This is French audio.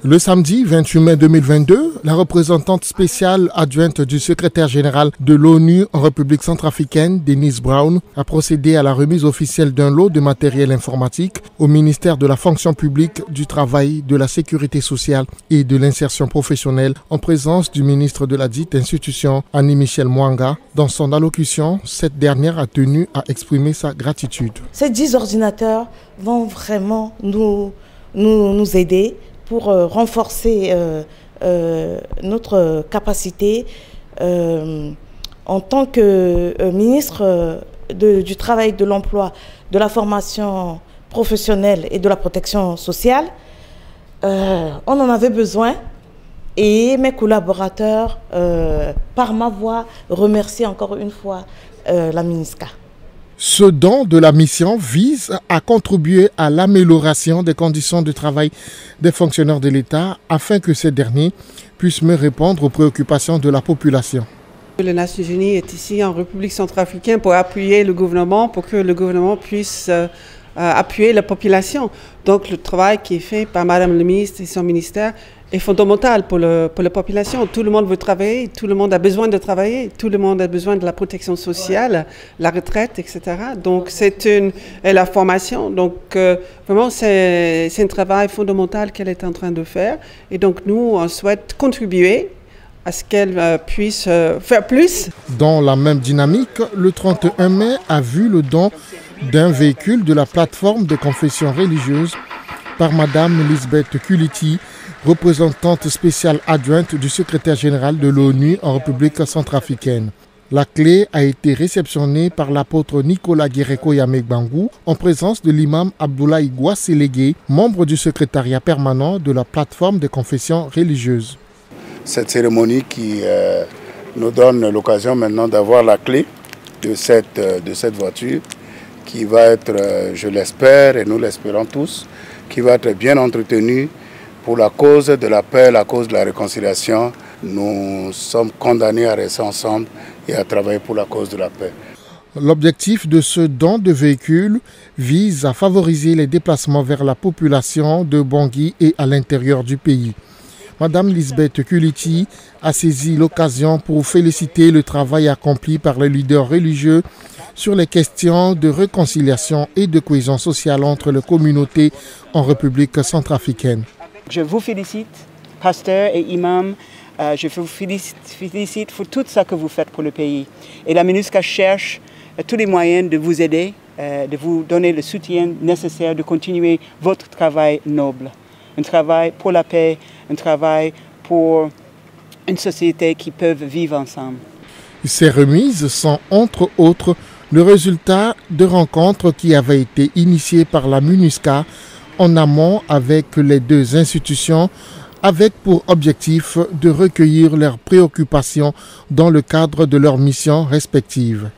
Le samedi 28 mai 2022, la représentante spéciale adjointe du secrétaire général de l'ONU en République centrafricaine, Denise Brown, a procédé à la remise officielle d'un lot de matériel informatique au ministère de la fonction publique, du travail, de la sécurité sociale et de l'insertion professionnelle en présence du ministre de la dite institution, Annie-Michel Mwanga. Dans son allocution, cette dernière a tenu à exprimer sa gratitude. Ces 10 ordinateurs vont vraiment nous aider pour renforcer notre capacité en tant que ministre du Travail, de l'Emploi, de la formation professionnelle et de la protection sociale. On en avait besoin et mes collaborateurs, par ma voix, remercient encore une fois la MINUSCA. Ce don de la mission vise à contribuer à l'amélioration des conditions de travail des fonctionnaires de l'État afin que ces derniers puissent mieux répondre aux préoccupations de la population. Les Nations Unies est ici en République centrafricaine pour appuyer le gouvernement, pour que le gouvernement puisse appuyer la population. Donc le travail qui est fait par Madame le ministre et son ministère est fondamental pour la population. Tout le monde veut travailler, tout le monde a besoin de travailler, tout le monde a besoin de la protection sociale, la retraite, etc. Donc la formation. Donc vraiment c'est un travail fondamental qu'elle est en train de faire. Et donc nous, on souhaite contribuer à ce qu'elle puisse faire plus. Dans la même dynamique, le 31 mai a vu le don d'un véhicule de la plateforme de confession religieuse par Madame Lisbeth Kuliti, représentante spéciale adjointe du secrétaire général de l'ONU en République centrafricaine. La clé a été réceptionnée par l'apôtre Nicolas Guéreko Yamegbangou en présence de l'imam Abdoulaye Gouassélégué, membre du secrétariat permanent de la plateforme de confession religieuse. Cette cérémonie qui nous donne l'occasion maintenant d'avoir la clé de cette voiture qui va être, je l'espère et nous l'espérons tous, qui va être bien entretenue pour la cause de la paix, la cause de la réconciliation. Nous sommes condamnés à rester ensemble et à travailler pour la cause de la paix. L'objectif de ce don de véhicules vise à favoriser les déplacements vers la population de Bangui et à l'intérieur du pays. Madame Lisbeth Kuliti a saisi l'occasion pour féliciter le travail accompli par les leaders religieux sur les questions de réconciliation et de cohésion sociale entre les communautés en République centrafricaine. Je vous félicite, pasteur et imam. Je vous félicite pour tout ce que vous faites pour le pays. Et la MINUSCA cherche tous les moyens de vous aider, de vous donner le soutien nécessaire de continuer votre travail noble. Un travail pour la paix, un travail pour une société qui peut vivre ensemble. Ces remises sont entre autres le résultat de rencontres qui avaient été initiées par la MINUSCA en amont avec les deux institutions, avec pour objectif de recueillir leurs préoccupations dans le cadre de leurs missions respectives.